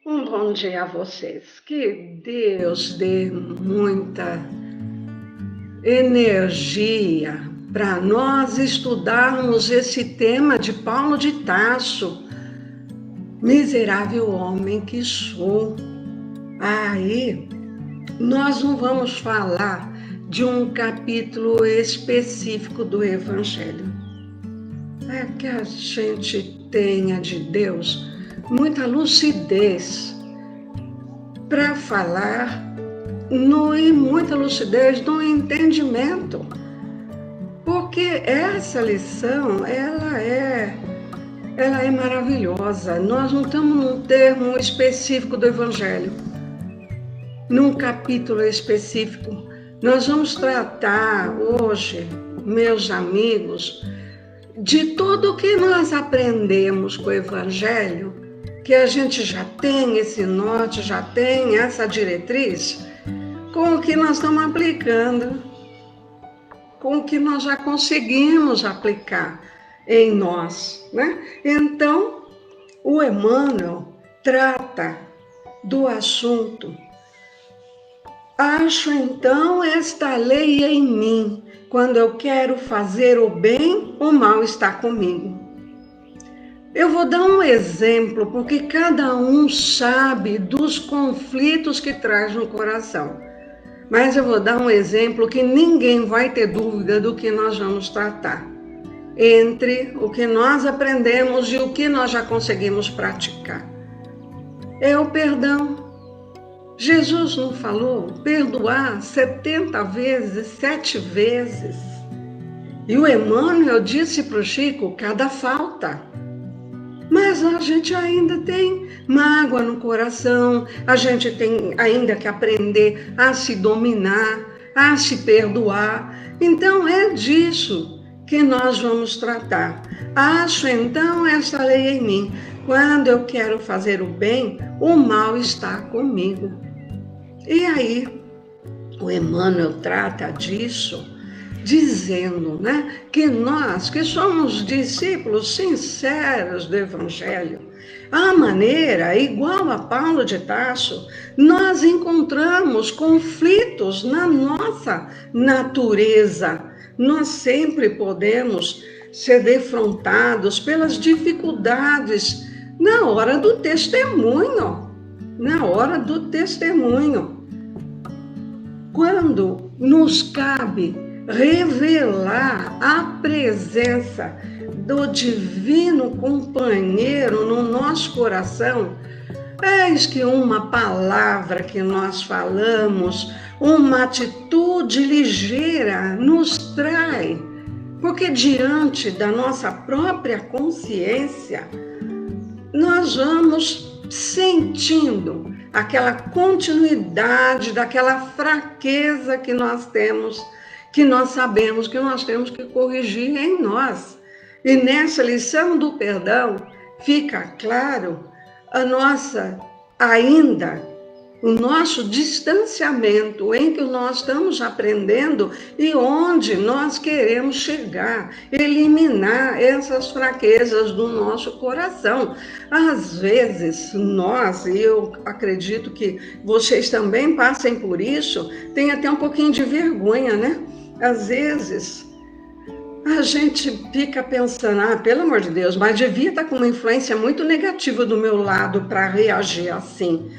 Um bom dia a vocês. Que Deus dê muita energia para nós estudarmos esse tema de Paulo de Tarso, miserável homem que sou. Aí, nós não vamos falar de um capítulo específico do Evangelho. É que a gente tenha de Deus muita lucidez para falar e muita lucidez no entendimento, porque essa lição ela é maravilhosa. Nós não estamos num termo específico do Evangelho, num capítulo específico. Nós vamos tratar hoje, meus amigos, de tudo o que nós aprendemos com o Evangelho, que a gente já tem esse norte, já tem essa diretriz, com o que nós estamos aplicando, com o que nós já conseguimos aplicar em nós, né? Então, o Emmanuel trata do assunto. Acho então esta lei em mim. Quando eu quero fazer o bem, o mal está comigo. Eu vou dar um exemplo, porque cada um sabe dos conflitos que traz no coração. Mas eu vou dar um exemplo que ninguém vai ter dúvida do que nós vamos tratar. Entre o que nós aprendemos e o que nós já conseguimos praticar. É o perdão. Jesus não falou perdoar 70 vezes, 7 vezes. E o Emmanuel disse para o Chico, cada falta. Mas a gente ainda tem mágoa no coração, a gente tem ainda que aprender a se dominar, a se perdoar. Então é disso que nós vamos tratar. Acho então essa lei em mim. Quando eu quero fazer o bem, o mal está comigo. E aí, o Emmanuel trata disso, dizendo, né, que nós, que somos discípulos sinceros do Evangelho, à maneira igual a Paulo de Tarso, nós encontramos conflitos na nossa natureza. Nós sempre podemos ser defrontados pelas dificuldades na hora do testemunho. Na hora do testemunho. Quando nos cabe revelar a presença do divino companheiro no nosso coração, eis que uma palavra que nós falamos, uma atitude ligeira nos trai, porque diante da nossa própria consciência, nós vamos sentindo aquela continuidade daquela fraqueza que nós temos, que nós sabemos que nós temos que corrigir em nós. E nessa lição do perdão fica claro o nosso distanciamento em que nós estamos aprendendo e onde nós queremos chegar, eliminar essas fraquezas do nosso coração. Às vezes, nós, e eu acredito que vocês também passem por isso, tem até um pouquinho de vergonha, né? Às vezes, a gente fica pensando, pelo amor de Deus, mas devia estar com uma influência muito negativa do meu lado para reagir assim.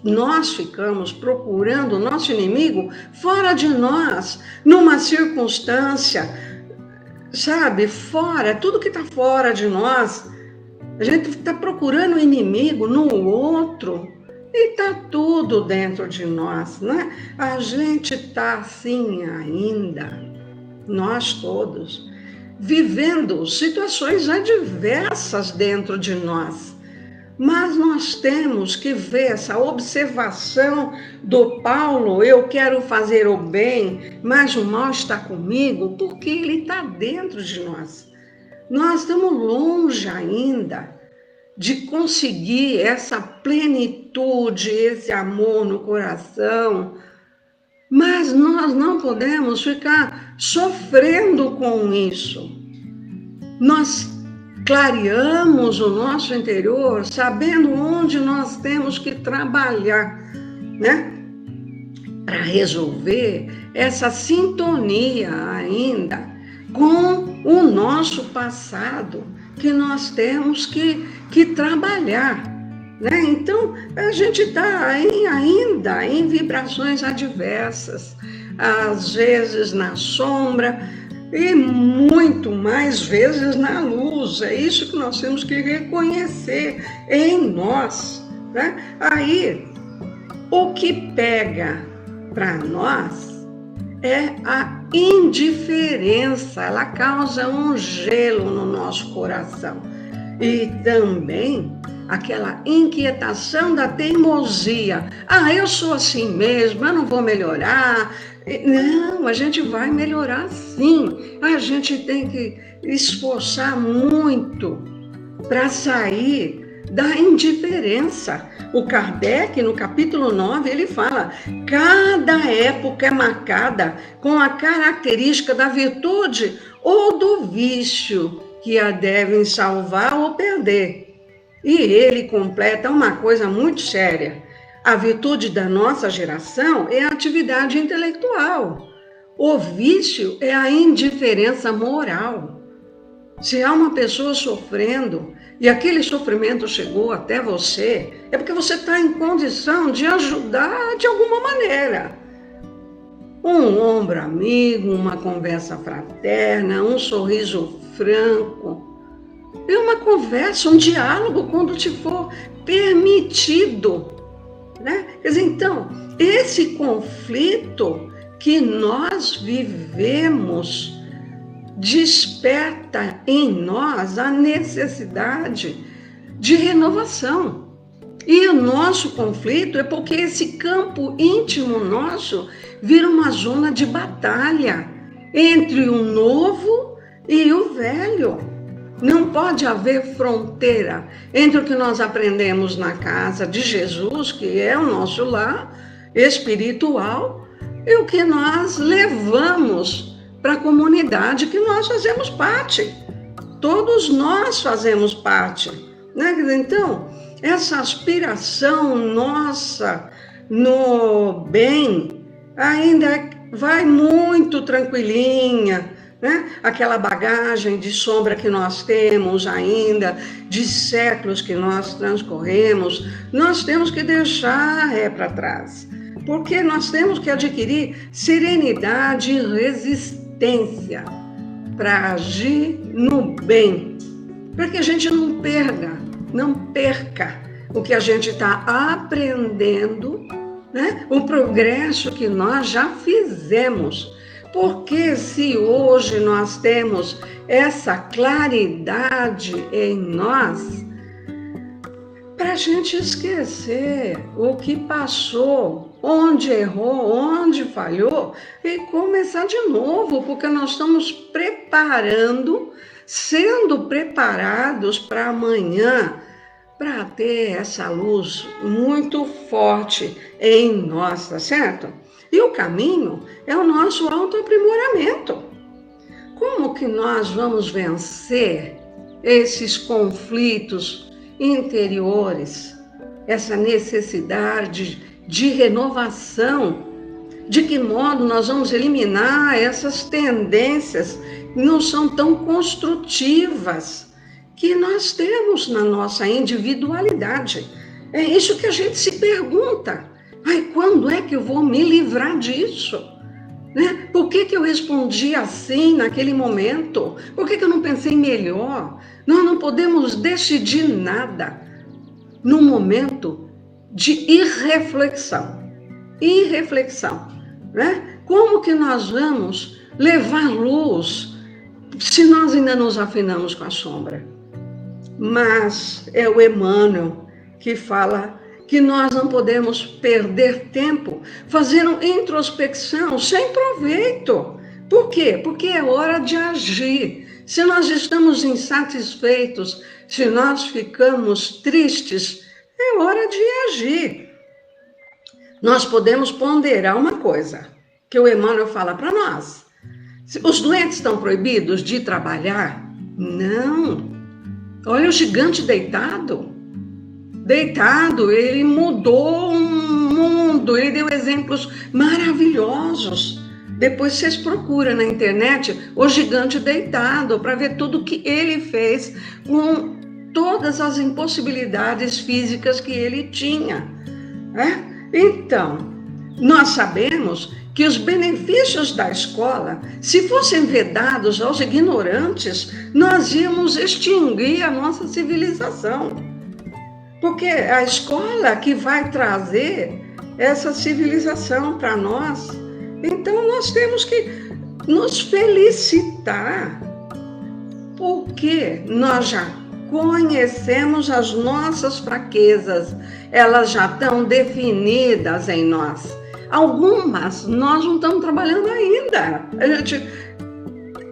Nós ficamos procurando o nosso inimigo fora de nós, numa circunstância, sabe, fora, tudo que está fora de nós. A gente está procurando o inimigo no outro e está tudo dentro de nós, né? A gente está assim ainda, nós todos, vivendo situações adversas dentro de nós. Mas nós temos que ver essa observação do Paulo, eu quero fazer o bem, mas o mal está comigo, porque ele está dentro de nós. Nós estamos longe ainda de conseguir essa plenitude, esse amor no coração, mas nós não podemos ficar sofrendo com isso. Nós clareamos o nosso interior, sabendo onde nós temos que trabalhar, né? Para resolver essa sintonia ainda com o nosso passado, que nós temos que trabalhar, né? Então, a gente está ainda em vibrações adversas, às vezes na sombra e muito mais vezes na luz. É isso que nós temos que reconhecer em nós, né? Aí, o que pega para nós é a indiferença, ela causa um gelo no nosso coração. E também aquela inquietação da teimosia. Ah, eu sou assim mesmo, eu não vou melhorar. Não, a gente vai melhorar sim. A gente tem que esforçar muito para sair da indiferença. O Kardec, no capítulo 9, ele fala: cada época é marcada com a característica da virtude ou do vício que a devem salvar ou perder. E ele completa uma coisa muito séria: a virtude da nossa geração é a atividade intelectual. O vício é a indiferença moral. Se há uma pessoa sofrendo e aquele sofrimento chegou até você, é porque você está em condição de ajudar de alguma maneira. Um ombro amigo, uma conversa fraterna, um sorriso franco. É uma conversa, um diálogo quando te for permitido, né? Quer dizer, então, esse conflito que nós vivemos desperta em nós a necessidade de renovação. E o nosso conflito é porque esse campo íntimo nosso vira uma zona de batalha entre o novo e o velho. Não pode haver fronteira entre o que nós aprendemos na casa de Jesus, que é o nosso lar espiritual, e o que nós levamos para a comunidade que nós fazemos parte. Todos nós fazemos parte, né? Então, essa aspiração nossa no bem ainda vai muito tranquilinha, né? Aquela bagagem de sombra que nós temos ainda, de séculos que nós transcorremos, nós temos que deixar para trás, porque nós temos que adquirir serenidade e resistência para agir no bem, para que a gente não perca o que a gente está aprendendo, né? O progresso que nós já fizemos. Porque se hoje nós temos essa claridade em nós, para a gente esquecer o que passou, onde errou, onde falhou, e começar de novo, porque nós estamos sendo preparados para amanhã, para ter essa luz muito forte em nós, tá certo? E o caminho é o nosso autoaprimoramento. Como que nós vamos vencer esses conflitos interiores, essa necessidade de renovação? De que modo nós vamos eliminar essas tendências que não são tão construtivas que nós temos na nossa individualidade? É isso que a gente se pergunta. Ai, quando é que eu vou me livrar disso? Né? Por que eu respondi assim naquele momento? Por que eu não pensei melhor? Nós não podemos decidir nada no momento de irreflexão. Né? Como que nós vamos levar luz se nós ainda nos afinamos com a sombra? Mas é o Emmanuel que fala que nós não podemos perder tempo fazendo introspecção sem proveito. Por quê? Porque é hora de agir. Se nós estamos insatisfeitos, se nós ficamos tristes, é hora de agir. Nós podemos ponderar uma coisa, que o Emmanuel fala para nós. Os doentes estão proibidos de trabalhar? Não. Olha o gigante deitado. Deitado, ele mudou um mundo, ele deu exemplos maravilhosos. Depois vocês procuram na internet o gigante deitado para ver tudo que ele fez com todas as impossibilidades físicas que ele tinha, né? Então, nós sabemos que os benefícios da escola, se fossem vedados aos ignorantes, nós íamos extinguir a nossa civilização. Porque é a escola que vai trazer essa civilização para nós. Então, nós temos que nos felicitar, porque nós já conhecemos as nossas fraquezas, elas já estão definidas em nós. Algumas nós não estamos trabalhando ainda.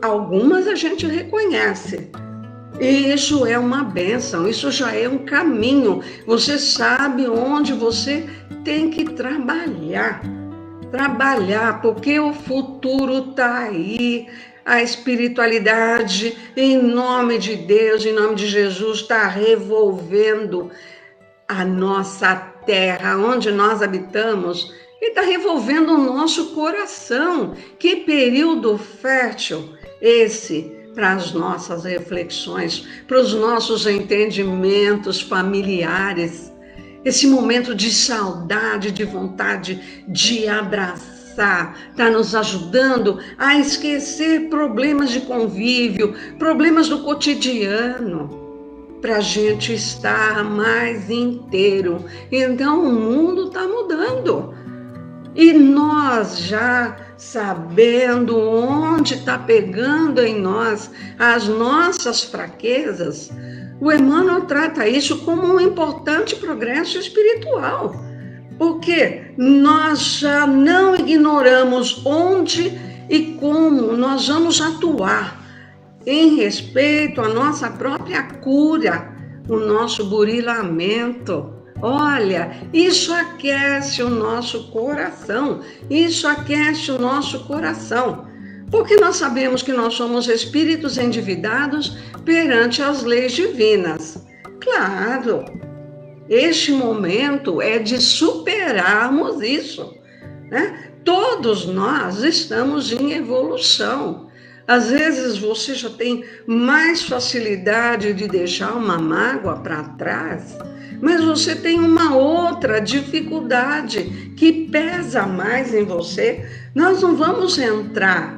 Algumas a gente reconhece. E isso é uma bênção, isso já é um caminho. Você sabe onde você tem que trabalhar. Trabalhar, porque o futuro está aí. A espiritualidade, em nome de Deus, em nome de Jesus, está revolvendo a nossa terra, onde nós habitamos, e está revolvendo o nosso coração. Que período fértil esse para as nossas reflexões, para os nossos entendimentos familiares, esse momento de saudade, de vontade de abraçar, está nos ajudando a esquecer problemas de convívio, problemas do cotidiano, para a gente estar mais inteiro. Então o mundo está mudando. E nós já sabendo onde está pegando em nós as nossas fraquezas, o Emmanuel trata isso como um importante progresso espiritual, porque nós já não ignoramos onde e como nós vamos atuar em respeito à nossa própria cura, o nosso burilamento. Olha, isso aquece o nosso coração, isso aquece o nosso coração, porque nós sabemos que nós somos espíritos endividados perante as leis divinas. Claro, este momento é de superarmos isso, né? Todos nós estamos em evolução. Às vezes você já tem mais facilidade de deixar uma mágoa para trás, mas você tem uma outra dificuldade que pesa mais em você. Nós não vamos entrar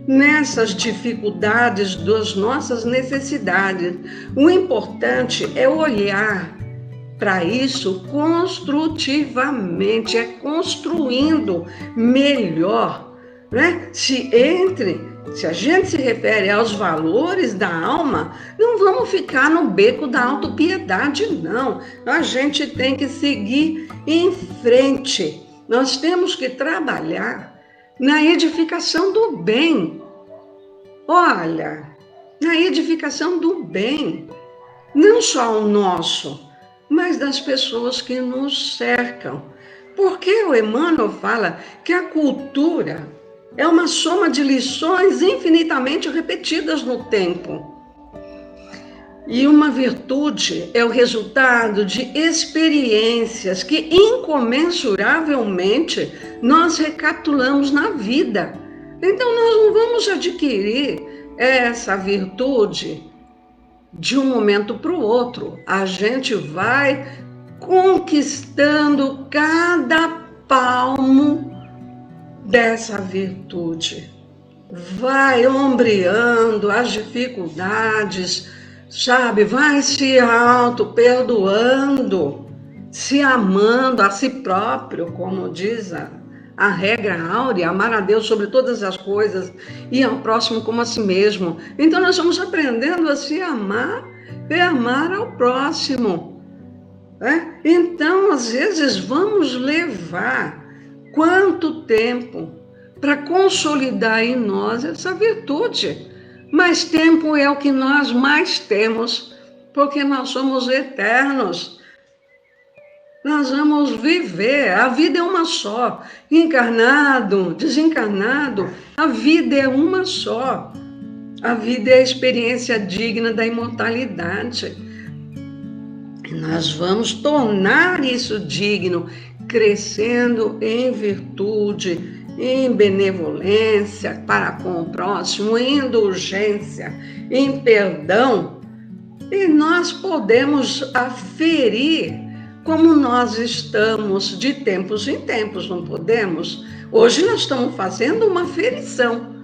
nessas dificuldades das nossas necessidades. O importante é olhar para isso construtivamente, é construindo melhor, né? Se a gente se refere aos valores da alma, não vamos ficar no beco da autopiedade, não. A gente tem que seguir em frente. Nós temos que trabalhar na edificação do bem. Olha, na edificação do bem, não só o nosso, mas das pessoas que nos cercam. Porque o Emmanuel fala que a cultura é uma soma de lições infinitamente repetidas no tempo. E uma virtude é o resultado de experiências que incomensuravelmente nós recapitulamos na vida. Então nós não vamos adquirir essa virtude de um momento para o outro. A gente vai conquistando cada palmo dessa virtude, vai ombreando as dificuldades, sabe? Vai se auto-perdoando, se amando a si próprio, como diz a regra áurea, amar a Deus sobre todas as coisas e ao próximo como a si mesmo. Então nós vamos aprendendo a se amar e amar ao próximo, né? Então, às vezes, vamos levar quanto tempo para consolidar em nós essa virtude? Mas tempo é o que nós mais temos, porque nós somos eternos. Nós vamos viver, a vida é uma só. Encarnado, desencarnado, a vida é uma só. A vida é a experiência digna da imortalidade. E nós vamos tornar isso digno, crescendo em virtude, em benevolência para com o próximo, em indulgência, em perdão. E nós podemos aferir como nós estamos de tempos em tempos, não podemos? Hoje nós estamos fazendo uma aferição.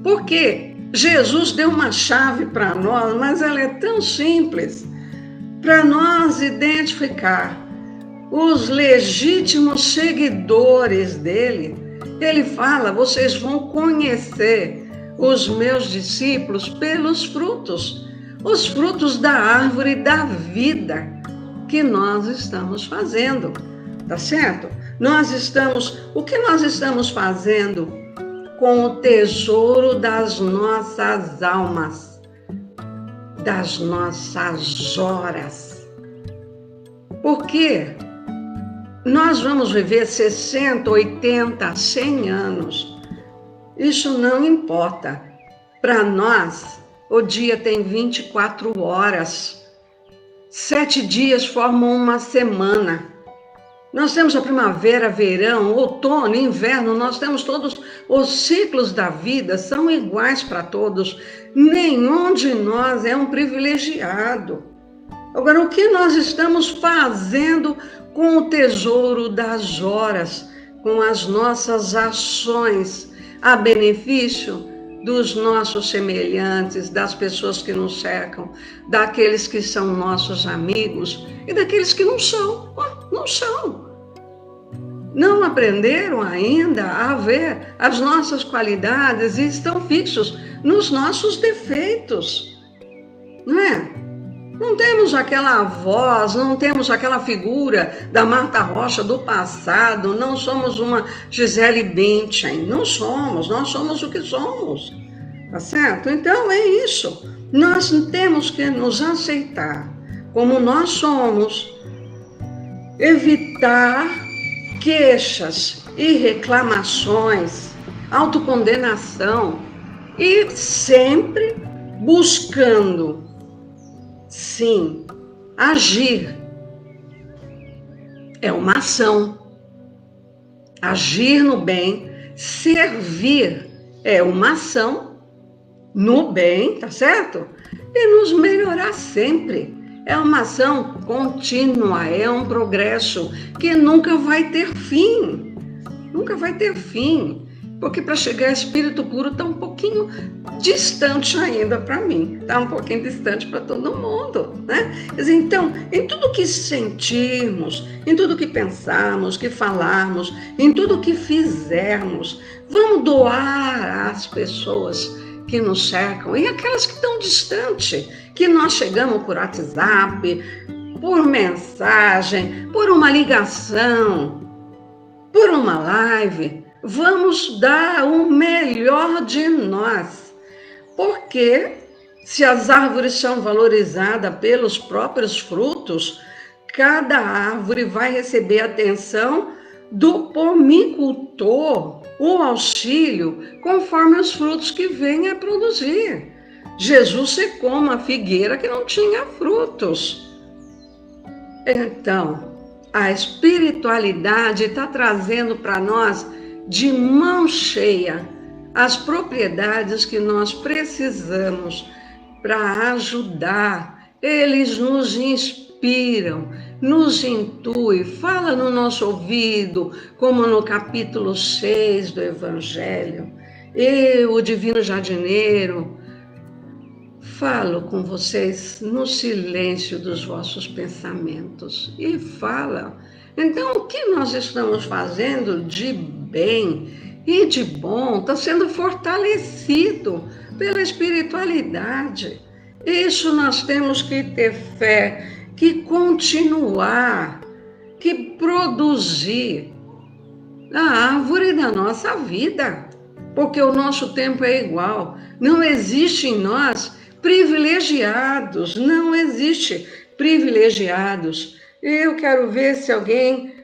Por quê? Jesus deu uma chave para nós, mas ela é tão simples para nós identificar os legítimos seguidores dele. Ele fala: vocês vão conhecer os meus discípulos pelos frutos, os frutos da árvore da vida que nós estamos fazendo, tá certo? O que nós estamos fazendo com o tesouro das nossas almas, das nossas horas. Porque nós vamos viver 60, 80, 100 anos. Isso não importa. Para nós, o dia tem 24 horas. 7 dias formam uma semana. Nós temos a primavera, verão, outono, inverno, nós temos todos os ciclos da vida, são iguais para todos. Nenhum de nós é um privilegiado. Agora, o que nós estamos fazendo com o tesouro das horas, com as nossas ações a benefício dos nossos semelhantes, das pessoas que nos cercam, daqueles que são nossos amigos e daqueles que não são, não são. Não aprenderam ainda a ver as nossas qualidades e estão fixos nos nossos defeitos, não é? Não temos aquela voz, não temos aquela figura da Marta Rocha do passado, não somos uma Gisele Bündchen, não somos, nós somos o que somos, tá certo? Então é isso, nós temos que nos aceitar como nós somos, evitar queixas e reclamações, autocondenação e sempre buscando, sim, agir. É uma ação. Agir no bem, servir é uma ação no bem, tá certo? E nos melhorar sempre. É uma ação contínua, é um progresso que nunca vai ter fim. Nunca vai ter fim. Porque para chegar a espírito puro está um pouquinho distante ainda para mim. Está um pouquinho distante para todo mundo, né? Então, em tudo que sentirmos, em tudo que pensarmos, que falarmos, em tudo que fizermos, vamos doar às pessoas que nos cercam e aquelas que estão distantes, que nós chegamos por WhatsApp, por mensagem, por uma ligação, por uma live. Vamos dar o melhor de nós, porque se as árvores são valorizadas pelos próprios frutos, cada árvore vai receber atenção do pomicultor, o auxílio, conforme os frutos que vem a produzir. Jesus secou uma figueira que não tinha frutos. Então, a espiritualidade está trazendo para nós de mão cheia as propriedades que nós precisamos para ajudar. Eles nos inspiram, nos intuem, fala no nosso ouvido, como no capítulo 6 do Evangelho. Eu, o Divino Jardineiro, falo com vocês no silêncio dos vossos pensamentos. E fala. Então, o que nós estamos fazendo de bem e de bom está sendo fortalecido pela espiritualidade. Isso nós temos que ter fé, que continuar, que produzir a árvore da nossa vida, porque o nosso tempo é igual. Não existe em nós privilegiados, não existe privilegiados. Eu quero ver se alguém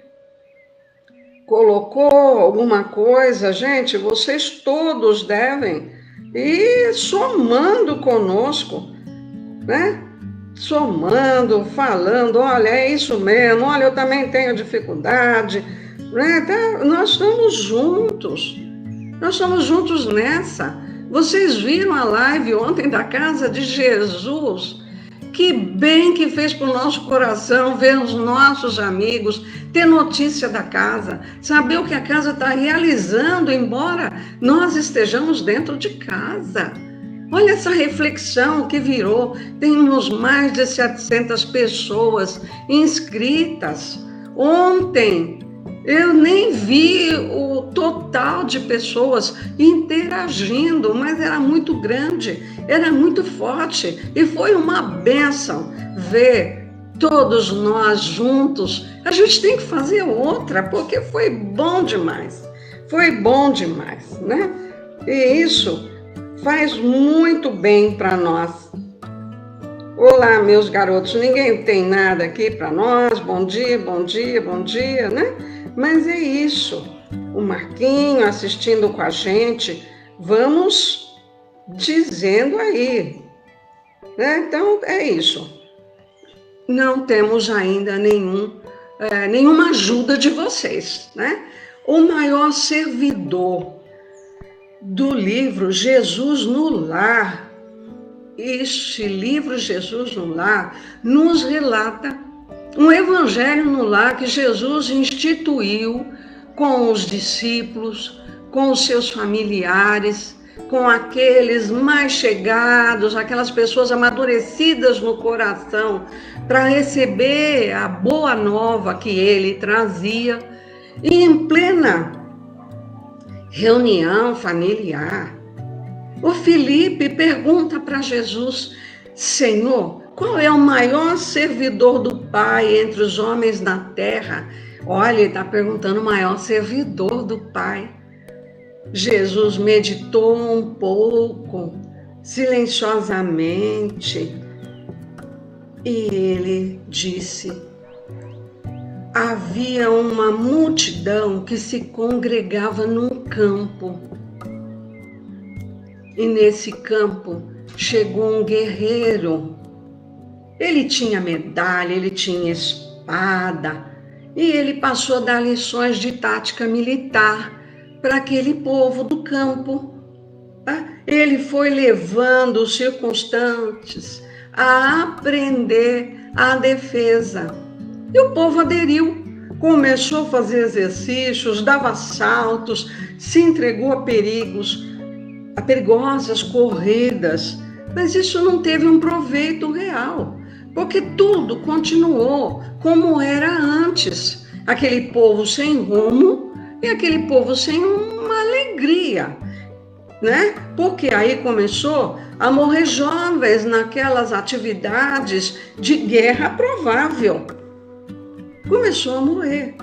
colocou alguma coisa. Gente, vocês todos devem e somando conosco, né? Somando, falando, olha, é isso mesmo, olha, eu também tenho dificuldade, né? Nós estamos juntos nessa. Vocês viram a live ontem da Casa de Jesus? Que bem que fez para o nosso coração ver os nossos amigos, ter notícia da casa, saber o que a casa está realizando, embora nós estejamos dentro de casa. Olha essa reflexão que virou. Temos mais de 700 pessoas inscritas. Ontem eu nem vi o total de pessoas interagindo, mas era muito grande, era muito forte e foi uma bênção ver todos nós juntos. A gente tem que fazer outra, porque foi bom demais, né? E isso faz muito bem para nós. Olá, meus garotos, ninguém tem nada aqui para nós, bom dia, né? Mas é isso, o Marquinho assistindo com a gente, vamos dizendo aí, né? Então é isso. Não temos ainda nenhuma ajuda de vocês, né? O maior servidor do livro Jesus no Lar, este livro Jesus no Lar, nos relata um evangelho no lar que Jesus instituiu com os discípulos, com os seus familiares, com aqueles mais chegados, aquelas pessoas amadurecidas no coração, para receber a boa nova que ele trazia. E em plena reunião familiar, o Felipe pergunta para Jesus: Senhor, qual é o maior servidor do Pai entre os homens na terra? Olha, ele está perguntando o maior servidor do Pai. Jesus meditou um pouco, silenciosamente, e ele disse: havia uma multidão que se congregava num campo. E nesse campo chegou um guerreiro. Ele tinha medalha, ele tinha espada, e ele passou a dar lições de tática militar para aquele povo do campo. Tá? Ele foi levando os circunstantes a aprender a defesa. E o povo aderiu, começou a fazer exercícios, dava saltos, se entregou a perigosas corridas, mas isso não teve um proveito real, porque tudo continuou como era antes. Aquele povo sem rumo e aquele povo sem uma alegria, né? Porque aí começou a morrer jovens naquelas atividades de guerra provável. Começou a morrer.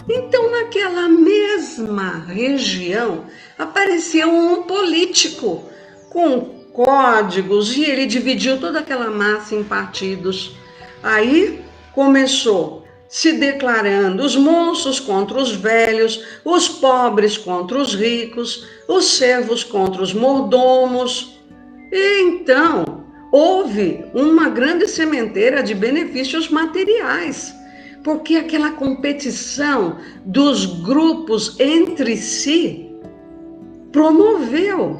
Então, naquela mesma região, apareceu um político com códigos e ele dividiu toda aquela massa em partidos. Aí começou se declarando os moços contra os velhos, os pobres contra os ricos, os servos contra os mordomos. E então houve uma grande sementeira de benefícios materiais, porque aquela competição dos grupos entre si promoveu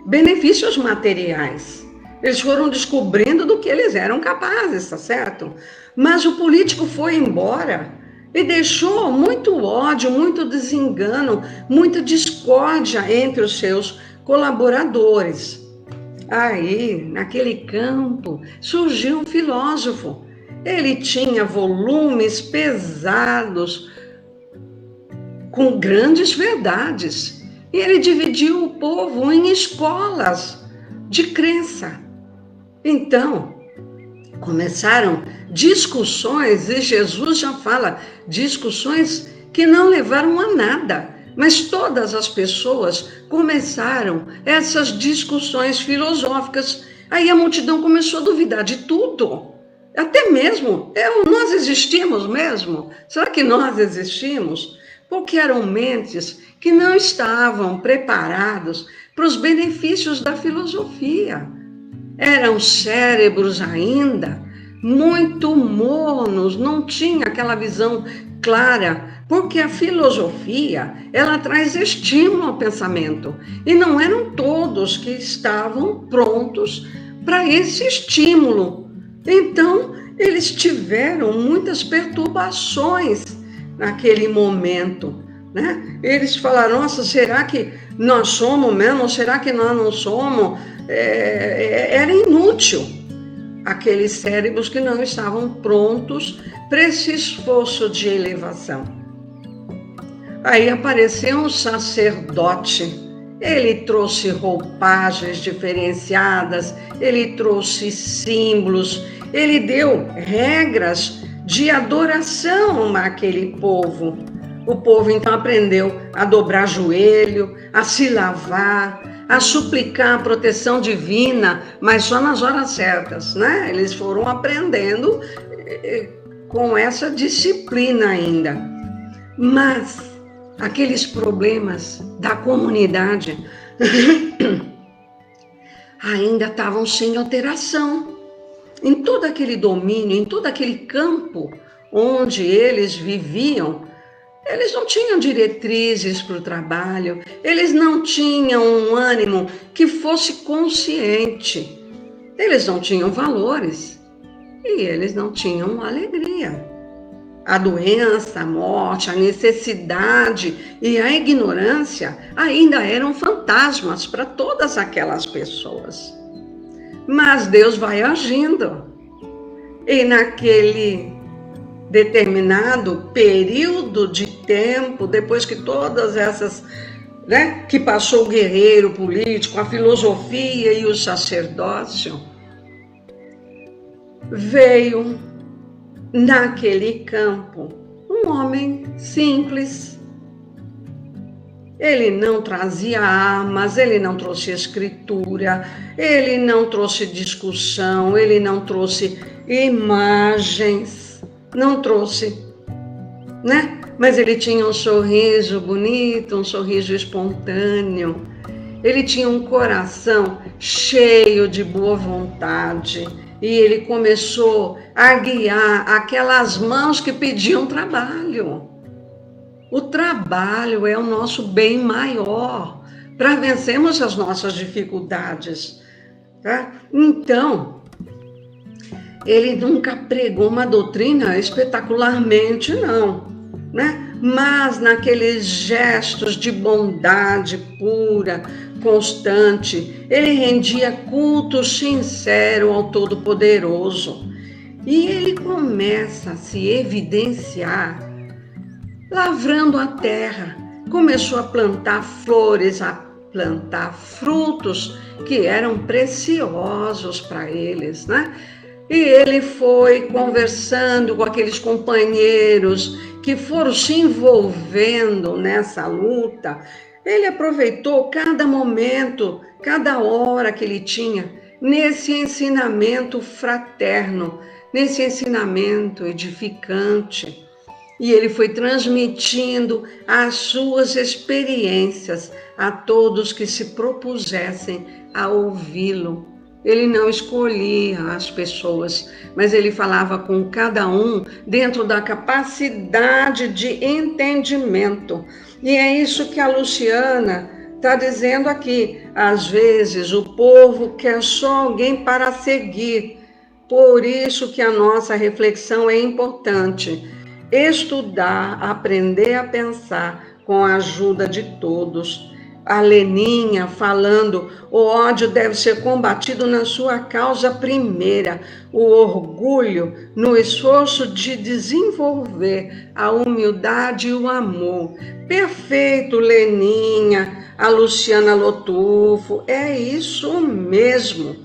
benefícios materiais. Eles foram descobrindo do que eles eram capazes, tá certo? Mas o político foi embora e deixou muito ódio, muito desengano, muita discórdia entre os seus colaboradores. Aí, naquele campo, surgiu um filósofo. Ele tinha volumes pesados, com grandes verdades. E ele dividiu o povo em escolas de crença. Então, começaram discussões, e Jesus já fala, discussões que não levaram a nada. Mas todas as pessoas começaram essas discussões filosóficas. Aí a multidão começou a duvidar de tudo. Até mesmo, nós existimos mesmo? Será que nós existimos? Porque eram mentes que não estavam preparados para os benefícios da filosofia. Eram cérebros ainda muito mornos, não tinha aquela visão clara, porque a filosofia, ela traz estímulo ao pensamento, e não eram todos que estavam prontos para esse estímulo. Então, eles tiveram muitas perturbações naquele momento, né? Eles falaram, nossa, será que nós somos mesmo? Ou será que nós não somos? Era inútil aqueles cérebros que não estavam prontos para esse esforço de elevação. Aí apareceu um sacerdote, ele trouxe roupagens diferenciadas, ele trouxe símbolos, ele deu regras de adoração àquele povo. O povo então aprendeu a dobrar joelho, a se lavar, a suplicar a proteção divina, mas só nas horas certas, né? Eles foram aprendendo com essa disciplina ainda. Mas aqueles problemas da comunidade ainda estavam sem alteração. Em todo aquele domínio, em todo aquele campo onde eles viviam, eles não tinham diretrizes para o trabalho, eles não tinham um ânimo que fosse consciente, eles não tinham valores e eles não tinham alegria. A doença, a morte, a necessidade e a ignorância ainda eram fantasmas para todas aquelas pessoas. Mas Deus vai agindo, e naquele determinado período de tempo, depois que todas essas, né, que passou o guerreiro político, a filosofia e o sacerdócio, veio naquele campo um homem simples. Ele não trazia armas, ele não trouxe escritura, ele não trouxe discussão, ele não trouxe imagens, não trouxe, né? Mas ele tinha um sorriso bonito, um sorriso espontâneo. Ele tinha um coração cheio de boa vontade. E ele começou a guiar aquelas mãos que pediam trabalho. O trabalho é o nosso bem maior para vencermos as nossas dificuldades, tá? Então, ele nunca pregou uma doutrina espetacularmente, não, né? Mas naqueles gestos de bondade pura, constante, ele rendia culto sincero ao Todo-Poderoso. E ele começa a se evidenciar lavrando a terra, começou a plantar flores, a plantar frutos que eram preciosos para eles, né? E ele foi conversando com aqueles companheiros que foram se envolvendo nessa luta. Ele aproveitou cada momento, cada hora que ele tinha nesse ensinamento fraterno, nesse ensinamento edificante. E ele foi transmitindo as suas experiências a todos que se propusessem a ouvi-lo. Ele não escolhia as pessoas, mas ele falava com cada um dentro da capacidade de entendimento. E é isso que a Luciana está dizendo aqui. Às vezes o povo quer só alguém para seguir. Por isso que a nossa reflexão é importante. Estudar, aprender a pensar com a ajuda de todos. A Leninha falando, o ódio deve ser combatido na sua causa primeira, o orgulho no esforço de desenvolver a humildade e o amor. Perfeito, Leninha, a Luciana Lotufo, é isso mesmo.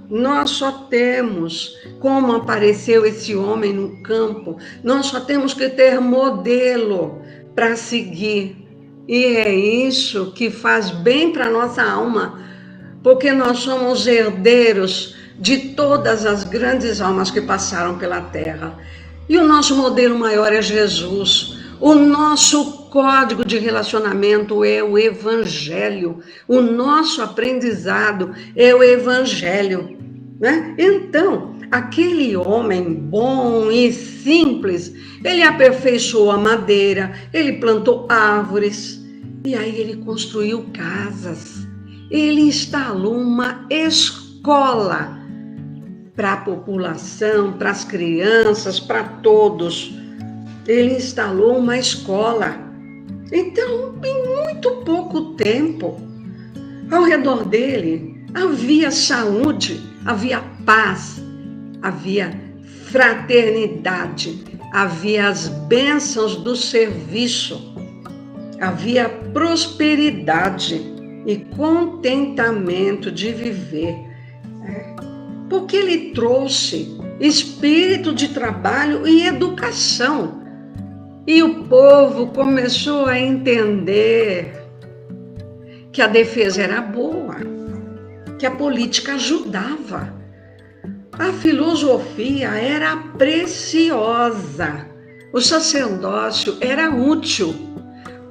Nós só temos como apareceu esse homem no campo, nós só temos que ter modelo para seguir. E é isso que faz bem para a nossa alma, porque nós somos herdeiros de todas as grandes almas que passaram pela terra. E o nosso modelo maior é Jesus. O nosso código de relacionamento é o Evangelho. O nosso aprendizado é o Evangelho, né? Então, aquele homem bom e simples, ele aperfeiçoou a madeira, ele plantou árvores, e aí ele construiu casas. Ele instalou uma escola para a população, para as crianças, para todos. Ele instalou uma escola. Então, em muito pouco tempo, ao redor dele havia saúde, havia paz, havia fraternidade, havia as bênçãos do serviço, havia prosperidade e contentamento de viver. Porque ele trouxe espírito de trabalho e educação. E o povo começou a entender que a defesa era boa, que a política ajudava. A filosofia era preciosa, o sacerdócio era útil,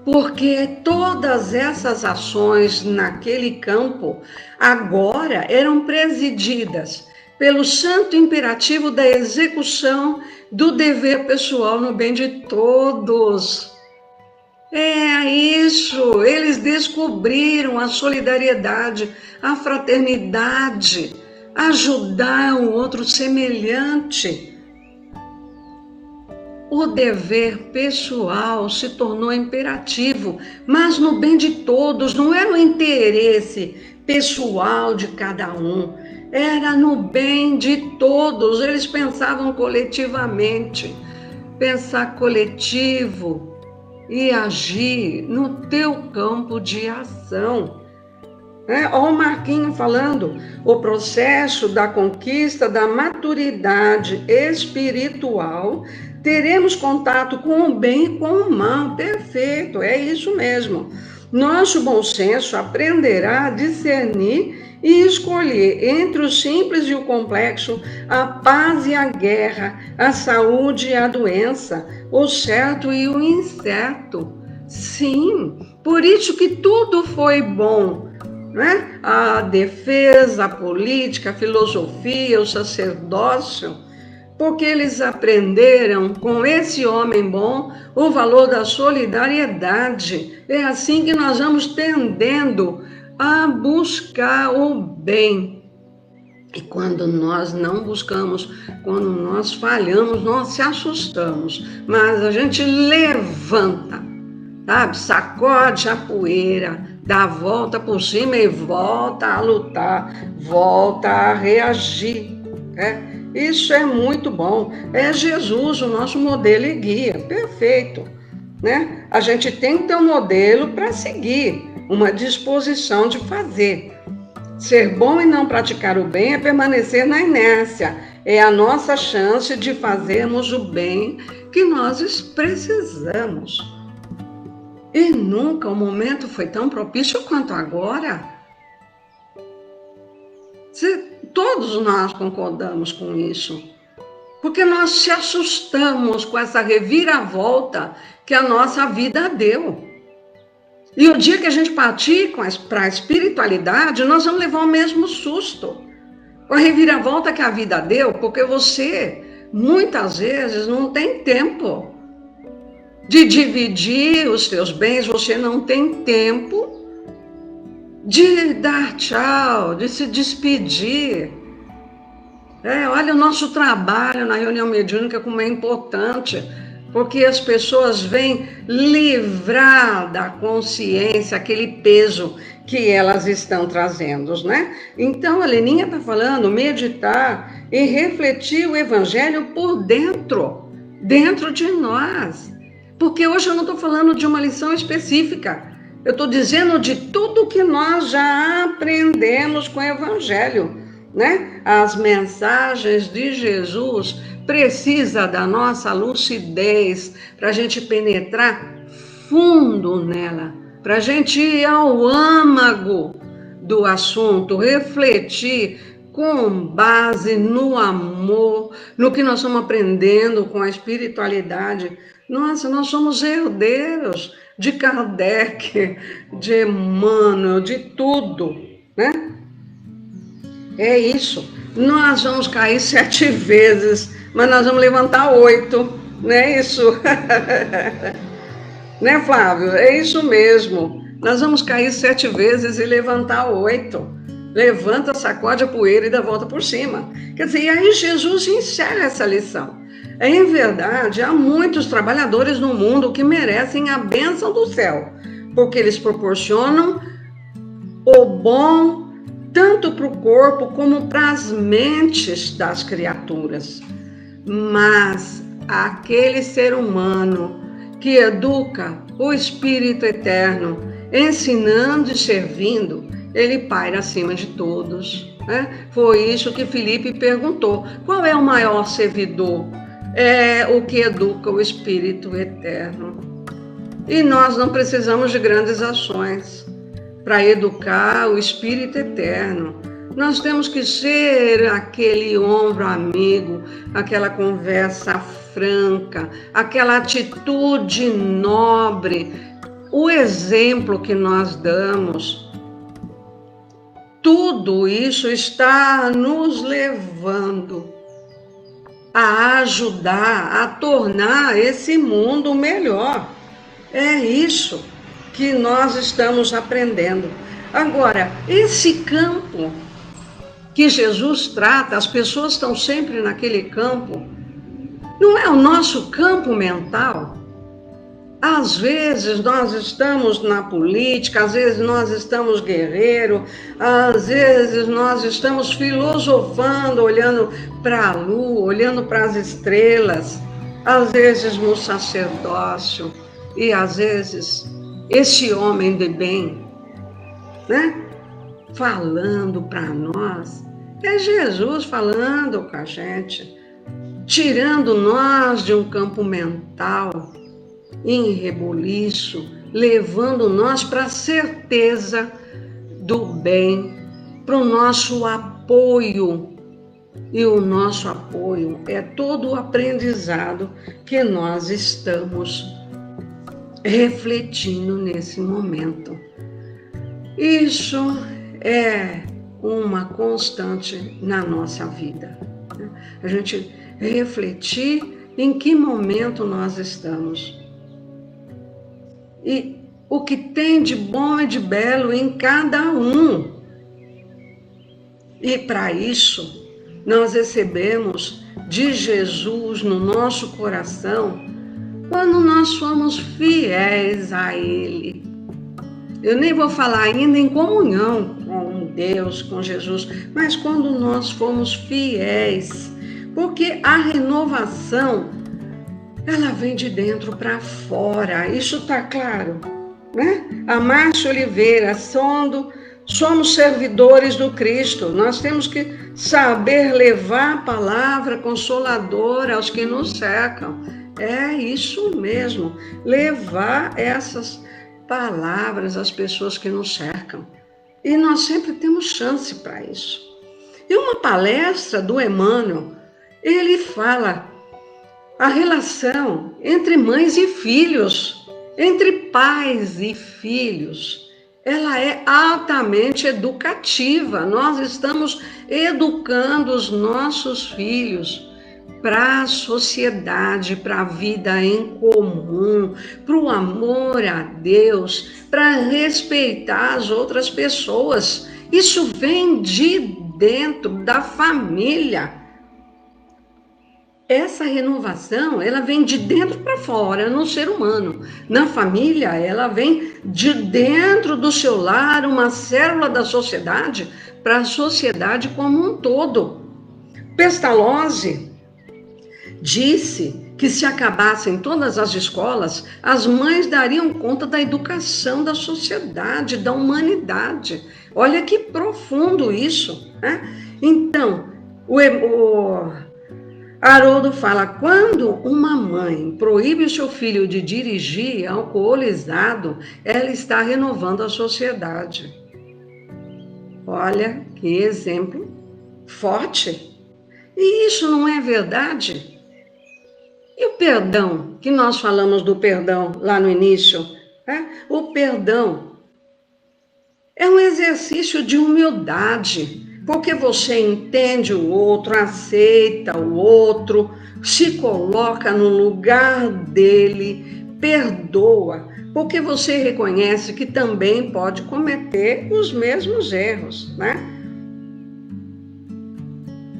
porque todas essas ações naquele campo agora eram presididas pelo santo imperativo da execução do dever pessoal no bem de todos. É isso, eles descobriram a solidariedade, a fraternidade, ajudar o outro semelhante. O dever pessoal se tornou imperativo, mas no bem de todos, não era o interesse pessoal de cada um, era no bem de todos. Eles pensavam coletivamente. Pensar coletivo e agir no teu campo de ação. Olha o Marquinho falando, o processo da conquista da maturidade espiritual, teremos contato com o bem e com o mal. Perfeito, é isso mesmo. Nosso bom senso aprenderá a discernir e escolher entre o simples e o complexo, a paz e a guerra, a saúde e a doença, o certo e o incerto. Sim, por isso que tudo foi bom. Né? A defesa, a política, a filosofia, o sacerdócio, porque eles aprenderam com esse homem bom o valor da solidariedade. É assim que nós vamos tendendo a buscar o bem. E quando nós não buscamos, quando nós falhamos, nós se assustamos, mas a gente levanta, sabe? Sacode a poeira, dá a volta por cima e volta a lutar, volta a reagir. Isso é muito bom. É Jesus o nosso modelo e guia. Perfeito. Né? A gente tem que ter um modelo para seguir, uma disposição de fazer. Ser bom e não praticar o bem é permanecer na inércia. É a nossa chance de fazermos o bem que nós precisamos. E nunca o momento foi tão propício quanto agora. Todos nós concordamos com isso. Porque nós se assustamos com essa reviravolta que a nossa vida deu. E o dia que a gente partir para a espiritualidade, nós vamos levar o mesmo susto. Com a reviravolta que a vida deu, porque você, muitas vezes, não tem tempo de dividir os teus bens, você não tem tempo de dar tchau, de se despedir. Olha o nosso trabalho na reunião mediúnica como é importante, porque as pessoas vêm livrar da consciência aquele peso que elas estão trazendo, né? Então, a Leninha está falando, meditar e refletir o Evangelho por dentro de nós. Porque hoje eu não estou falando de uma lição específica, eu estou dizendo de tudo que nós já aprendemos com o Evangelho, né? As mensagens de Jesus precisa da nossa lucidez para a gente penetrar fundo nela, para a gente ir ao âmago do assunto, refletir com base no amor, no que nós estamos aprendendo com a espiritualidade. Nossa, nós somos herdeiros de Kardec, de Emmanuel, de tudo, né? É isso. Nós vamos cair 7 vezes, mas nós vamos levantar 8, não é isso? Né, Flávio? É isso mesmo. Nós vamos cair 7 vezes e levantar 8. Levanta, sacode a poeira e dá volta por cima. Quer dizer, e aí Jesus encerra essa lição. Em verdade, há muitos trabalhadores no mundo que merecem a bênção do céu, porque eles proporcionam o bom tanto para o corpo como para as mentes das criaturas. Mas aquele ser humano que educa o Espírito Eterno, ensinando e servindo, ele paira acima de todos, né? Foi isso que Filipe perguntou. Qual é o maior servidor? É o que educa o Espírito Eterno. E nós não precisamos de grandes ações para educar o Espírito Eterno. Nós temos que ser aquele ombro amigo, aquela conversa franca, aquela atitude nobre, o exemplo que nós damos. Tudo isso está nos levando a ajudar, a tornar esse mundo melhor. É isso que nós estamos aprendendo. Agora, esse campo que Jesus trata, as pessoas estão sempre naquele campo, não é o nosso campo mental? Às vezes nós estamos na política, às vezes nós estamos guerreiro, às vezes nós estamos filosofando, olhando para a lua, olhando para as estrelas, às vezes no sacerdócio, e às vezes esse homem de bem, né? Falando para nós, é Jesus falando com a gente, tirando nós de um campo mental em reboliço, levando nós para a certeza do bem, para o nosso apoio. E o nosso apoio é todo o aprendizado que nós estamos refletindo nesse momento. Isso é uma constante na nossa vida. A gente refletir em que momento nós estamos. E o que tem de bom e de belo em cada um. E para isso, nós recebemos de Jesus no nosso coração quando nós somos fiéis a Ele. Eu nem vou falar ainda em comunhão com Deus, com Jesus, mas quando nós fomos fiéis, porque a renovação ela vem de dentro para fora, isso está claro, né? A Márcia Oliveira, somos servidores do Cristo, nós temos que saber levar a palavra consoladora aos que nos cercam. É isso mesmo, levar essas palavras às pessoas que nos cercam. E nós sempre temos chance para isso. E uma palestra do Emmanuel, ele fala a relação entre mães e filhos, entre pais e filhos, ela é altamente educativa. Nós estamos educando os nossos filhos para a sociedade, para a vida em comum, para o amor a Deus, para respeitar as outras pessoas. Isso vem de dentro da família. Essa renovação, ela vem de dentro para fora, no ser humano. Na família, ela vem de dentro do seu lar, uma célula da sociedade, para a sociedade como um todo. Pestalozzi disse que se acabassem todas as escolas, as mães dariam conta da educação da sociedade, da humanidade. Olha que profundo isso, né? Então, o Haroldo fala, quando uma mãe proíbe o seu filho de dirigir alcoolizado, ela está renovando a sociedade. Olha que exemplo forte. E isso não é verdade? E o perdão, que nós falamos do perdão lá no início, né? O perdão é um exercício de humildade, porque você entende o outro, aceita o outro, se coloca no lugar dele, perdoa, porque você reconhece que também pode cometer os mesmos erros, né?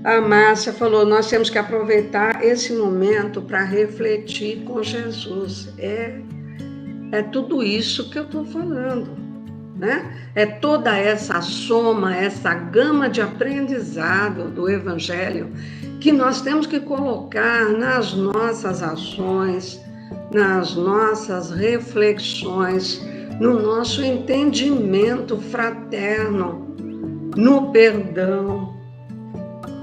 A Márcia falou, nós temos que aproveitar esse momento para refletir com Jesus. É tudo isso que eu estou falando, né? É toda essa soma, essa gama de aprendizado do Evangelho que nós temos que colocar nas nossas ações, nas nossas reflexões, no nosso entendimento fraterno, no perdão.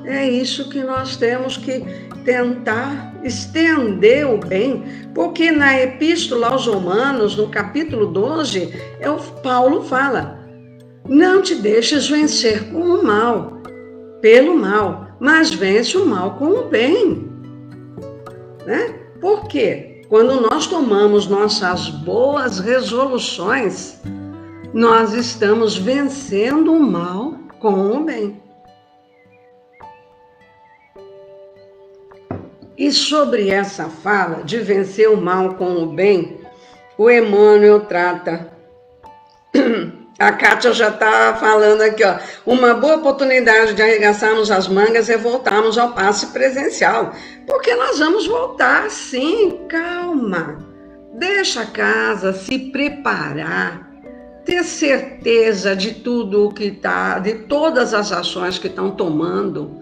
É isso que nós temos que tentar estender o bem, porque na Epístola aos Romanos, no capítulo 12, Paulo fala, não te deixes vencer com o mal, pelo mal, mas vence o mal com o bem. Né? Por quê? Quando nós tomamos nossas boas resoluções, nós estamos vencendo o mal com o bem. E sobre essa fala de vencer o mal com o bem, o Emmanuel trata. A Kátia já está falando aqui, ó. Uma boa oportunidade de arregaçarmos as mangas é voltarmos ao passe presencial. Porque nós vamos voltar, sim, calma. Deixa a casa se preparar. Ter certeza de tudo o que está, de todas as ações que estão tomando.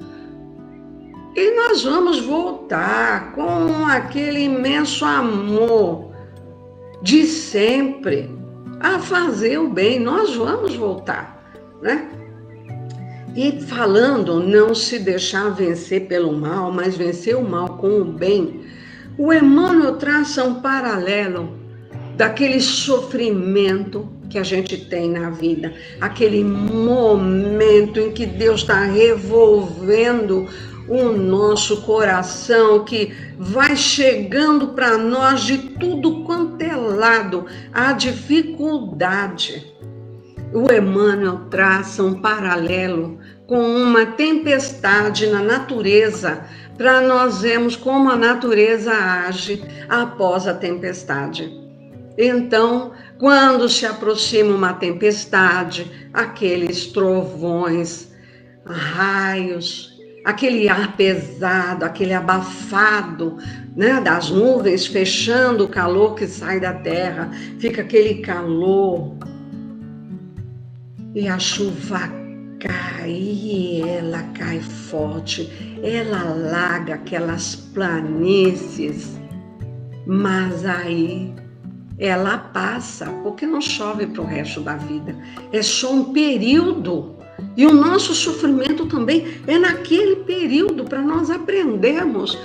E nós vamos voltar com aquele imenso amor de sempre a fazer o bem. Nós vamos voltar, né? E falando não se deixar vencer pelo mal, mas vencer o mal com o bem, o Emmanuel traça um paralelo daquele sofrimento que a gente tem na vida, aquele momento em que Deus está revolvendo o nosso coração, que vai chegando para nós de tudo quanto é lado, a dificuldade. O Emmanuel traça um paralelo com uma tempestade na natureza, para nós vermos como a natureza age após a tempestade. Então, quando se aproxima uma tempestade, aqueles trovões, raios, aquele ar pesado, aquele abafado, né, das nuvens fechando o calor que sai da terra, fica aquele calor e a chuva cai, e ela cai forte, ela alaga aquelas planícies, mas aí ela passa, porque não chove para o resto da vida, é só um período. E o nosso sofrimento também é naquele período, para nós aprendermos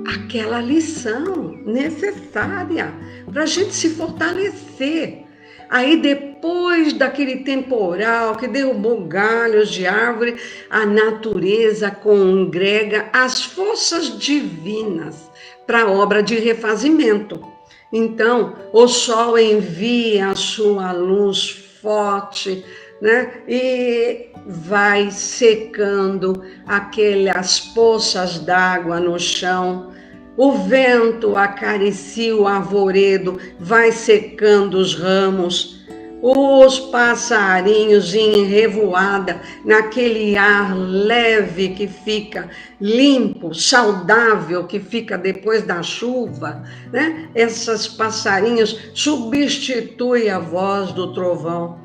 aquela lição necessária para a gente se fortalecer. Aí depois daquele temporal que derrubou galhos de árvore, a natureza congrega as forças divinas para a obra de refazimento. Então, o sol envia a sua luz forte, né? E vai secando aquelas poças d'água no chão. O vento acaricia o arvoredo, vai secando os ramos. Os passarinhos em revoada, naquele ar leve que fica limpo, saudável, que fica depois da chuva, né? Esses passarinhos substituem a voz do trovão.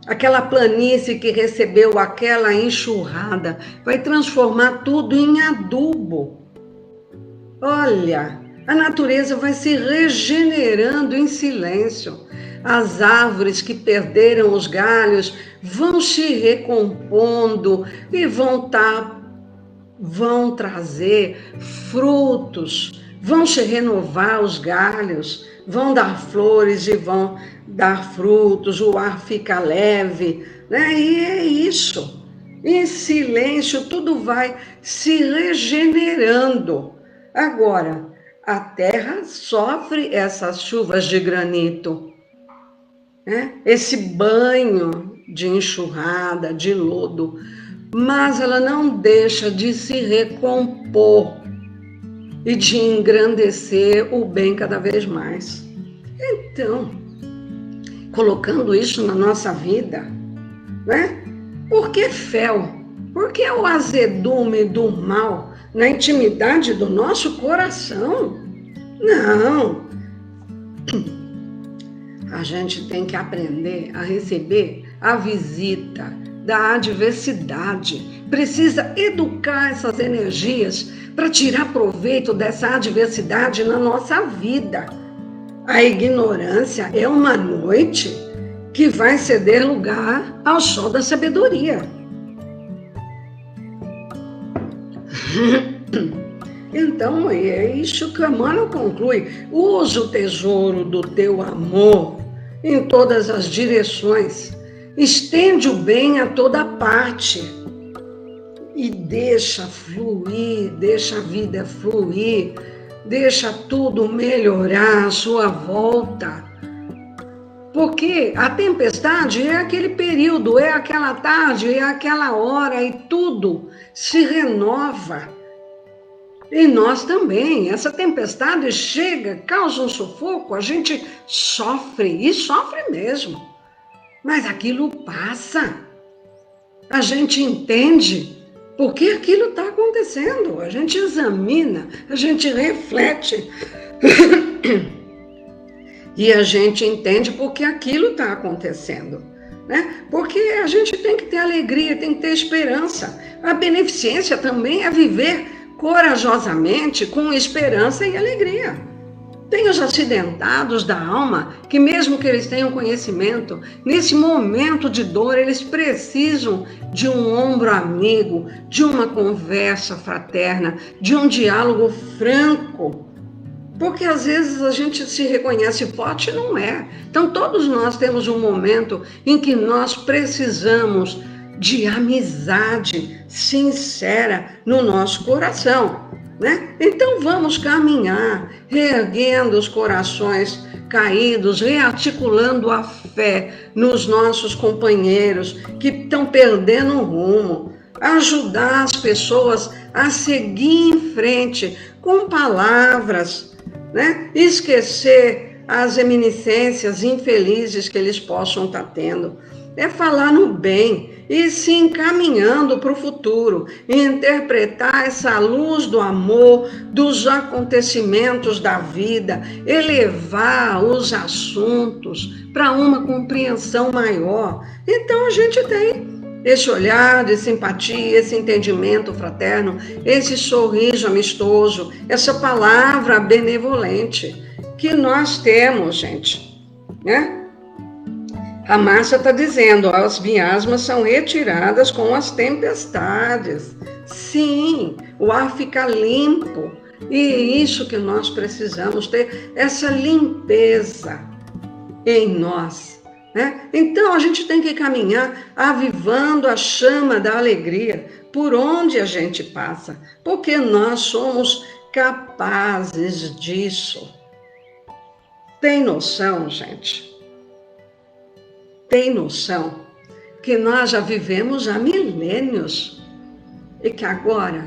Aquela planície que recebeu aquela enxurrada vai transformar tudo em adubo. Olha, a natureza vai se regenerando em silêncio. As árvores que perderam os galhos vão se recompondo e vão trazer frutos, vão se renovar os galhos, vão dar flores e vão dar frutos, o ar fica leve, né? E é isso. Em silêncio, tudo vai se regenerando. Agora, A terra sofre essas chuvas de granito, né? Esse banho de enxurrada, de lodo, mas ela não deixa de se recompor e de engrandecer o bem cada vez mais. Então, colocando isso na nossa vida, né? Por que fel? Por que o azedume do mal na intimidade do nosso coração? Não. A gente tem que aprender a receber a visita da adversidade. Precisa educar essas energias para tirar proveito dessa adversidade na nossa vida. A ignorância é uma noite que vai ceder lugar ao sol da sabedoria. Então, é isso que Emmanuel conclui. Usa o tesouro do teu amor em todas as direções. Estende o bem a toda parte. E deixa fluir, deixa a vida fluir, deixa tudo melhorar à sua volta. Porque a tempestade é aquele período, é aquela tarde, é aquela hora e tudo se renova. E nós também, essa tempestade chega, causa um sufoco, a gente sofre, e sofre mesmo. Mas aquilo passa. A gente entende por que aquilo está acontecendo. A gente examina, a gente reflete. E a gente entende por que aquilo está acontecendo. Né? Porque a gente tem que ter alegria, tem que ter esperança. A beneficência também é viver corajosamente, com esperança e alegria. Tem os acidentados da alma, que mesmo que eles tenham conhecimento, nesse momento de dor, eles precisam de um ombro amigo, de uma conversa fraterna, de um diálogo franco. Porque às vezes a gente se reconhece forte e não é. Então todos nós temos um momento em que nós precisamos de amizade sincera no nosso coração, né? Então vamos caminhar, reerguendo os corações caídos, rearticulando a fé nos nossos companheiros que estão perdendo o rumo, ajudar as pessoas a seguir em frente com palavras, né? Esquecer as reminiscências infelizes que eles possam estar tendo. É falar no bem e se encaminhando para o futuro, e interpretar essa luz do amor, dos acontecimentos da vida, elevar os assuntos para uma compreensão maior. Então a gente tem esse olhar de simpatia, esse entendimento fraterno, esse sorriso amistoso, essa palavra benevolente que nós temos, gente, né? A Márcia está dizendo, as miasmas são retiradas com as tempestades. Sim, o ar fica limpo. E é isso que nós precisamos ter, essa limpeza em nós, né? Então a gente tem que caminhar avivando a chama da alegria por onde a gente passa, porque nós somos capazes disso. Tem noção, gente? Tem noção que nós já vivemos há milênios e que agora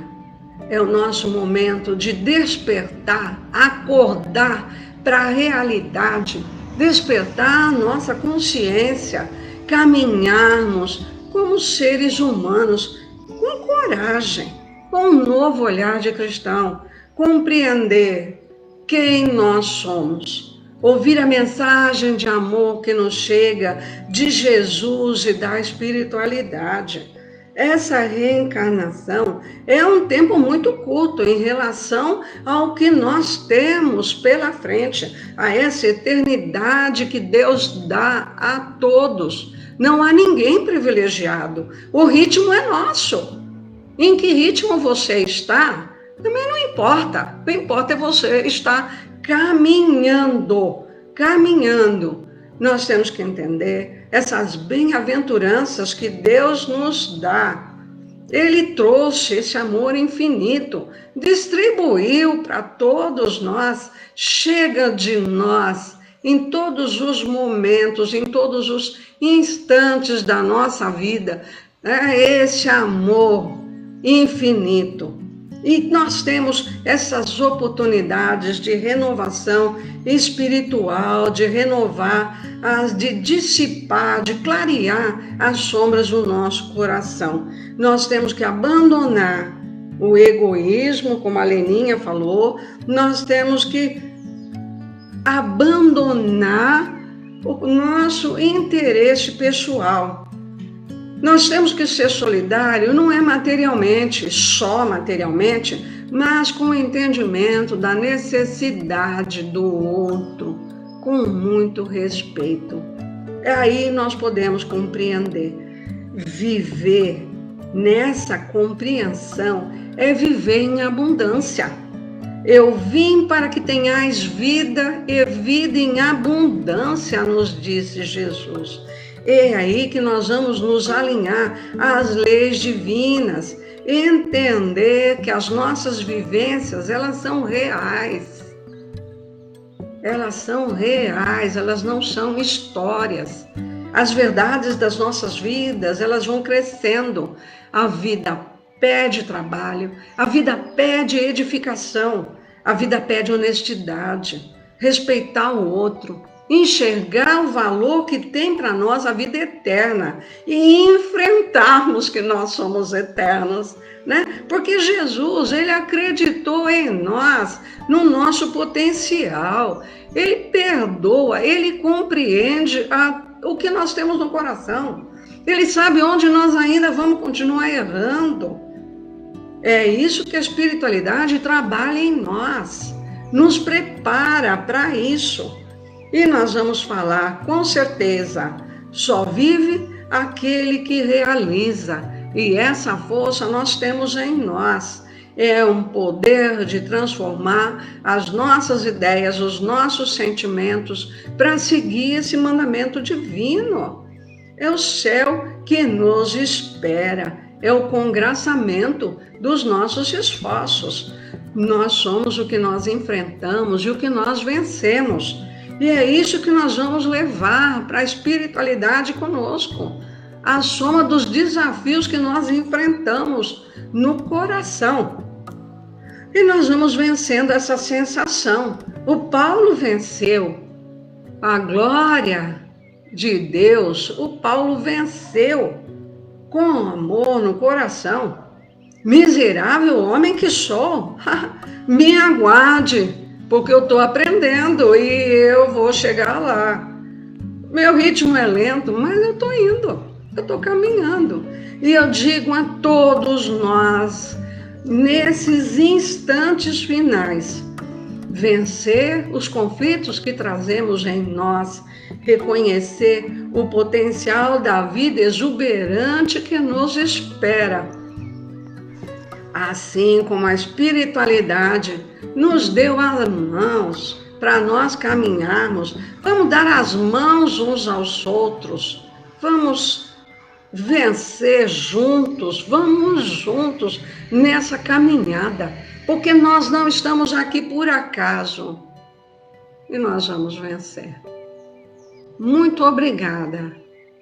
é o nosso momento de despertar, acordar para a realidade, despertar a nossa consciência, caminharmos como seres humanos com coragem, com um novo olhar de cristão, compreender quem nós somos. Ouvir a mensagem de amor que nos chega de Jesus e da espiritualidade. Essa reencarnação é um tempo muito curto em relação ao que nós temos pela frente, a essa eternidade que Deus dá a todos. Não há ninguém privilegiado. O ritmo é nosso. Em que ritmo você está, também não importa. O que importa é você estar caminhando. Nós temos que entender essas bem-aventuranças que Deus nos dá. Ele trouxe esse amor infinito, distribuiu para todos nós, chega de nós em todos os momentos, em todos os instantes da nossa vida, esse amor infinito. E nós temos essas oportunidades de renovação espiritual, de renovar, de dissipar, de clarear as sombras do nosso coração. Nós temos que abandonar o egoísmo, como a Leninha falou, nós temos que abandonar o nosso interesse pessoal. Nós temos que ser solidários, não é materialmente, só materialmente, mas com o entendimento da necessidade do outro, com muito respeito. Aí nós podemos compreender. Viver nessa compreensão é viver em abundância. Eu vim para que tenhais vida e vida em abundância, nos disse Jesus. É aí que nós vamos nos alinhar às leis divinas, entender que as nossas vivências, elas são reais. Elas são reais, elas não são histórias. As verdades das nossas vidas, elas vão crescendo. A vida pede trabalho, a vida pede edificação, a vida pede honestidade, respeitar o outro, enxergar o valor que tem para nós a vida eterna e enfrentarmos que nós somos eternos, né? Porque Jesus, ele acreditou em nós, no nosso potencial, ele perdoa, ele compreende o que nós temos no coração, ele sabe onde nós ainda vamos continuar errando. É isso que a espiritualidade trabalha em nós, nos prepara para isso. E nós vamos falar, com certeza, só vive aquele que realiza. E essa força nós temos em nós. É um poder de transformar as nossas ideias, os nossos sentimentos, para seguir esse mandamento divino. É o céu que nos espera, é o congraçamento dos nossos esforços. Nós somos o que nós enfrentamos e o que nós vencemos. E é isso que nós vamos levar para a espiritualidade conosco. A soma dos desafios que nós enfrentamos no coração. E nós vamos vencendo essa sensação. O Paulo venceu. A glória de Deus, o Paulo venceu com amor no coração. Miserável homem que sou, me aguarde. Porque eu estou aprendendo e eu vou chegar lá. Meu ritmo é lento, mas eu estou indo, eu estou caminhando. E eu digo a todos nós, nesses instantes finais, vencer os conflitos que trazemos em nós, reconhecer o potencial da vida exuberante que nos espera. Assim como a espiritualidade nos deu as mãos para nós caminharmos, vamos dar as mãos uns aos outros, vamos vencer juntos, vamos juntos nessa caminhada, porque nós não estamos aqui por acaso e nós vamos vencer. Muito obrigada,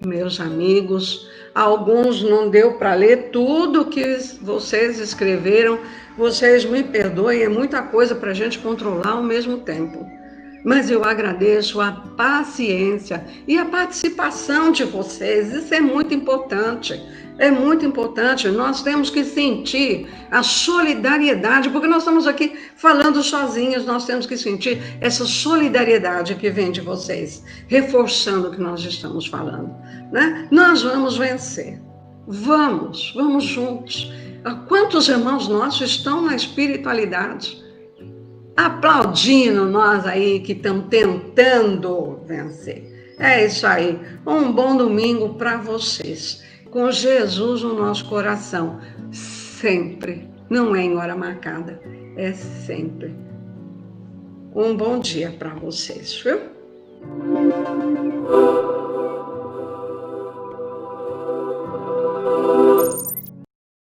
meus amigos. Alguns não deu para ler tudo que vocês escreveram. Vocês me perdoem, é muita coisa para a gente controlar ao mesmo tempo. Mas eu agradeço a paciência e a participação de vocês. Isso é muito importante. É muito importante. Nós temos que sentir a solidariedade, porque nós estamos aqui falando sozinhos. Nós temos que sentir essa solidariedade que vem de vocês, reforçando o que nós estamos falando, né? Nós vamos vencer. Vamos juntos. Quantos irmãos nossos estão na espiritualidade? Aplaudindo nós aí que estamos tentando vencer. É isso aí. Um bom domingo para vocês. Com Jesus no nosso coração. Sempre. Não é em hora marcada. É sempre. Um bom dia para vocês, viu?